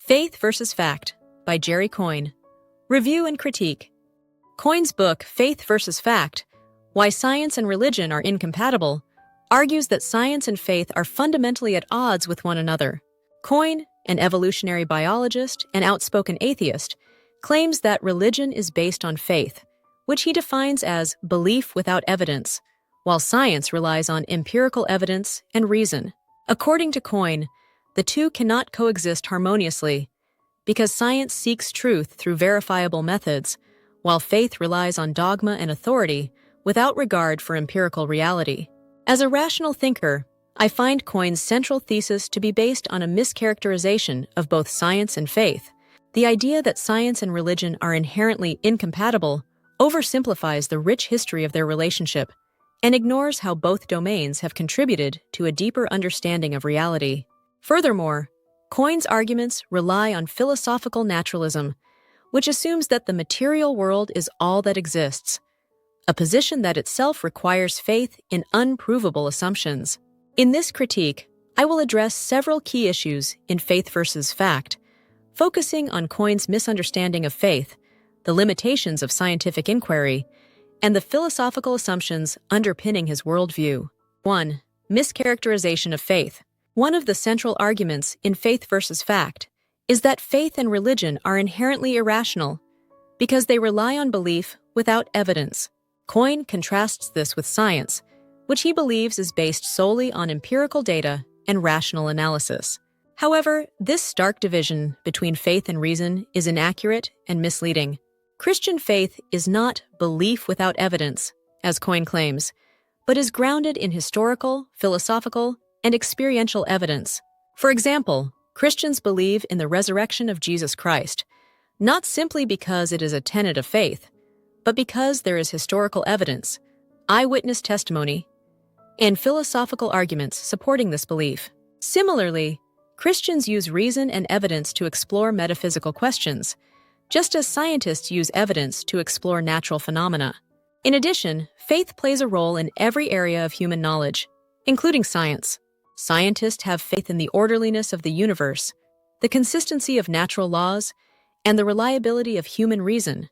Faith versus Fact by Coyne. Review and critique. Coyne's book, Faith versus Fact, Why Science and Religion Are Incompatible, argues that science and faith are fundamentally at odds with one another. Coyne, an evolutionary biologist and outspoken atheist, claims that religion is based on faith, which he defines as belief without evidence, while science relies on empirical evidence and reason. According to Coyne, the two cannot coexist harmoniously because science seeks truth through verifiable methods, while faith relies on dogma and authority without regard for empirical reality. As a rational thinker, I find Coyne's central thesis to be based on a mischaracterization of both science and faith. The idea that science and religion are inherently incompatible oversimplifies the rich history of their relationship and ignores how both domains have contributed to a deeper understanding of reality. Furthermore, Coyne's arguments rely on philosophical naturalism, which assumes that the material world is all that exists, a position that itself requires faith in unprovable assumptions. In this critique, I will address several key issues in Faith versus Fact, focusing on Coyne's misunderstanding of faith, the limitations of scientific inquiry, and the philosophical assumptions underpinning his worldview. 1. Mischaracterization of faith. One of the central arguments in Faith versus Fact is that faith and religion are inherently irrational because they rely on belief without evidence. Coyne contrasts this with science, which he believes is based solely on empirical data and rational analysis. However, this stark division between faith and reason is inaccurate and misleading. Christian faith is not belief without evidence, as Coyne claims, but is grounded in historical, philosophical, and experiential evidence. For example, Christians believe in the resurrection of Jesus Christ, not simply because it is a tenet of faith, but because there is historical evidence, eyewitness testimony, and philosophical arguments supporting this belief. Similarly, Christians use reason and evidence to explore metaphysical questions, just as scientists use evidence to explore natural phenomena. In addition, faith plays a role in every area of human knowledge, including science. Scientists have faith in the orderliness of the universe, the consistency of natural laws, and the reliability of human reason,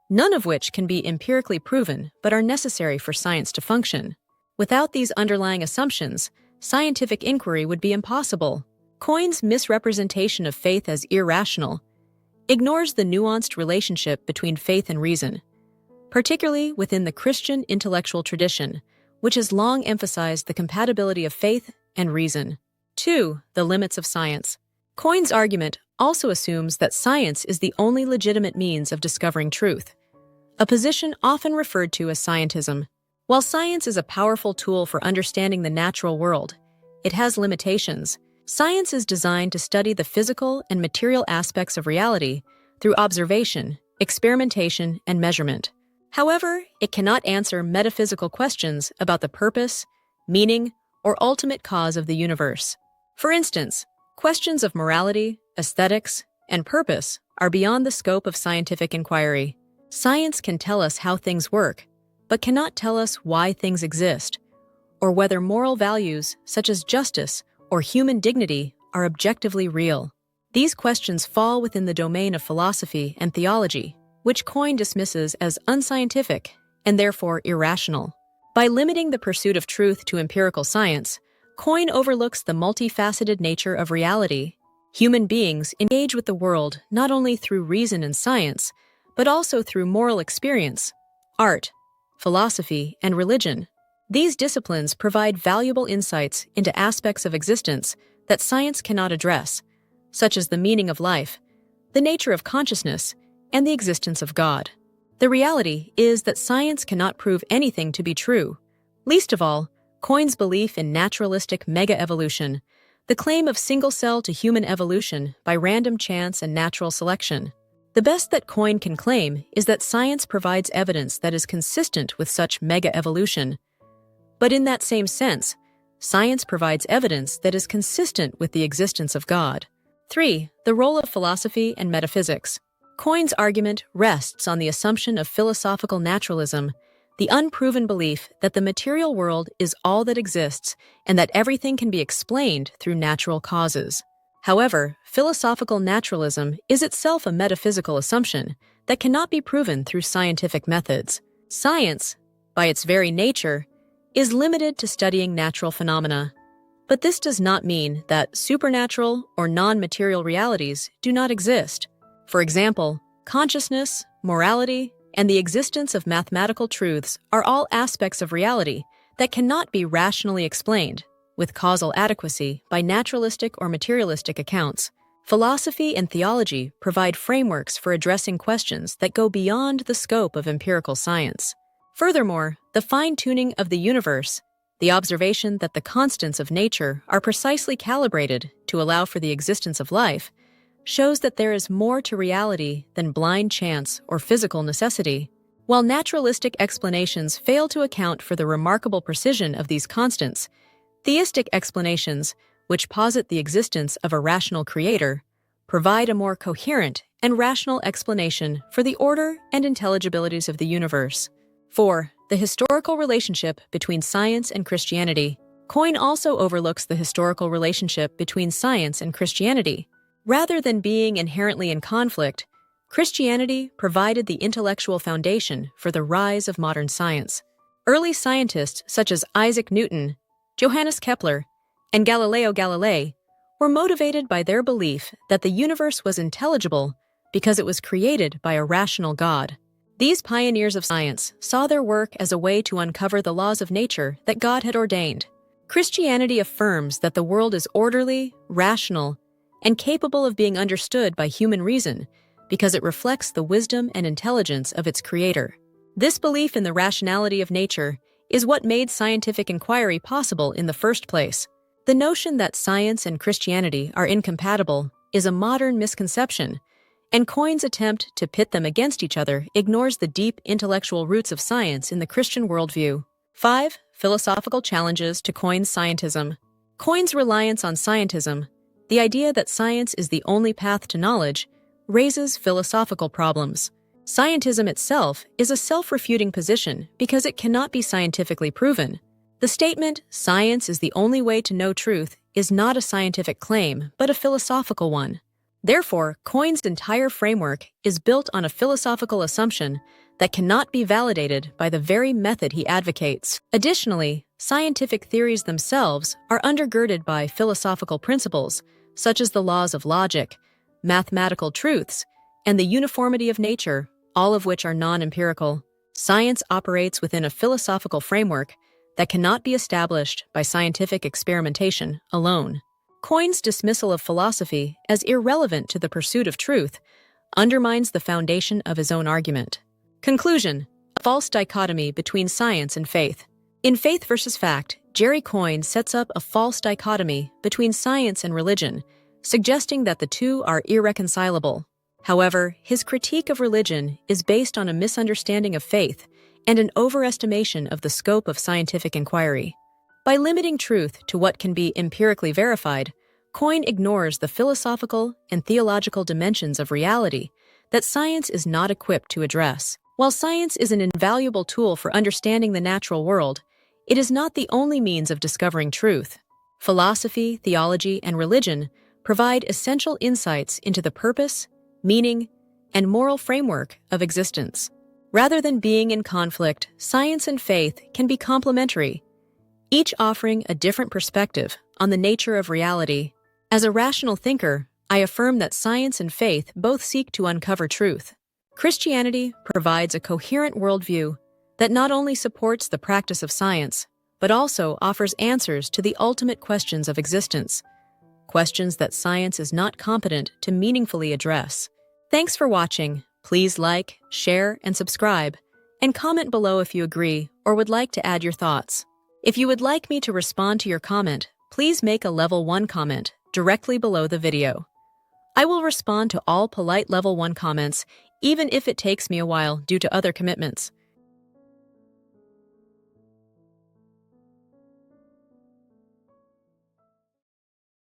none of which can be empirically proven but are necessary for science to function. Without these underlying assumptions, scientific inquiry would be impossible. Coyne's misrepresentation of faith as irrational ignores the nuanced relationship between faith and reason, particularly within the Christian intellectual tradition, which has long emphasized the compatibility of faith and reason. 2. The limits of science. Coyne's argument also assumes that science is the only legitimate means of discovering truth, a position often referred to as scientism. While science is a powerful tool for understanding the natural world, it has limitations. Science is designed to study the physical and material aspects of reality through observation, experimentation, and measurement. However, it cannot answer metaphysical questions about the purpose, meaning, or ultimate cause of the universe. For instance, questions of morality, aesthetics, and purpose are beyond the scope of scientific inquiry. Science can tell us how things work, but cannot tell us why things exist, or whether moral values such as justice or human dignity are objectively real. These questions fall within the domain of philosophy and theology, which Coyne dismisses as unscientific and therefore irrational. By limiting the pursuit of truth to empirical science, Coyne overlooks the multifaceted nature of reality. Human beings engage with the world not only through reason and science, but also through moral experience, art, philosophy, and religion. These disciplines provide valuable insights into aspects of existence that science cannot address, such as the meaning of life, the nature of consciousness, and the existence of God. The reality is that science cannot prove anything to be true, least of all, Coyne's belief in naturalistic mega-evolution, the claim of single-cell to human evolution by random chance and natural selection. The best that Coyne can claim is that science provides evidence that is consistent with such mega-evolution. But in that same sense, science provides evidence that is consistent with the existence of God. 3. The role of philosophy and metaphysics. Coyne's argument rests on the assumption of philosophical naturalism, the unproven belief that the material world is all that exists and that everything can be explained through natural causes. However, philosophical naturalism is itself a metaphysical assumption that cannot be proven through scientific methods. Science, by its very nature, is limited to studying natural phenomena. But this does not mean that supernatural or non-material realities do not exist. For example, consciousness, morality, and the existence of mathematical truths are all aspects of reality that cannot be rationally explained with causal adequacy by naturalistic or materialistic accounts. Philosophy and theology provide frameworks for addressing questions that go beyond the scope of empirical science. Furthermore, the fine-tuning of the universe, the observation that the constants of nature are precisely calibrated to allow for the existence of life, shows that there is more to reality than blind chance or physical necessity. While naturalistic explanations fail to account for the remarkable precision of these constants, theistic explanations, which posit the existence of a rational creator, provide a more coherent and rational explanation for the order and intelligibilities of the universe. 4. The historical relationship between science and Christianity. Coyne also overlooks the historical relationship between science and Christianity. Rather than being inherently in conflict, Christianity provided the intellectual foundation for the rise of modern science. Early scientists such as Isaac Newton, Johannes Kepler, and Galileo Galilei were motivated by their belief that the universe was intelligible because it was created by a rational God. These pioneers of science saw their work as a way to uncover the laws of nature that God had ordained. Christianity affirms that the world is orderly, rational, and capable of being understood by human reason because it reflects the wisdom and intelligence of its creator. This belief in the rationality of nature is what made scientific inquiry possible in the first place. The notion that science and Christianity are incompatible is a modern misconception, and Coyne's attempt to pit them against each other ignores the deep intellectual roots of science in the Christian worldview. 5. Philosophical challenges to Coyne's scientism. Coyne's reliance on scientism, the idea that science is the only path to knowledge, raises philosophical problems. Scientism itself is a self-refuting position because it cannot be scientifically proven. The statement, "Science is the only way to know truth," is not a scientific claim, but a philosophical one. Therefore, Coyne's entire framework is built on a philosophical assumption that cannot be validated by the very method he advocates. Additionally, scientific theories themselves are undergirded by philosophical principles, such as the laws of logic, mathematical truths, and the uniformity of nature, all of which are non-empirical. Science operates within a philosophical framework that cannot be established by scientific experimentation alone. Coyne's dismissal of philosophy as irrelevant to the pursuit of truth undermines the foundation of his own argument. Conclusion: a false dichotomy between science and faith. In Faith versus Fact, Jerry Coyne sets up a false dichotomy between science and religion, suggesting that the two are irreconcilable. However, his critique of religion is based on a misunderstanding of faith and an overestimation of the scope of scientific inquiry. By limiting truth to what can be empirically verified, Coyne ignores the philosophical and theological dimensions of reality that science is not equipped to address. While science is an invaluable tool for understanding the natural world, it is not the only means of discovering truth. Philosophy, theology, and religion provide essential insights into the purpose, meaning, and moral framework of existence. Rather than being in conflict, science and faith can be complementary, each offering a different perspective on the nature of reality. As a rational thinker, I affirm that science and faith both seek to uncover truth. Christianity provides a coherent worldview that not only supports the practice of science, but also offers answers to the ultimate questions of existence, questions that science is not competent to meaningfully address. Thanks for watching. Please like, share, and subscribe, and comment below if you agree or would like to add your thoughts. If you would like me to respond to your comment, please make a Level 1 comment directly below the video. I will respond to all polite Level 1 comments, even if it takes me a while due to other commitments.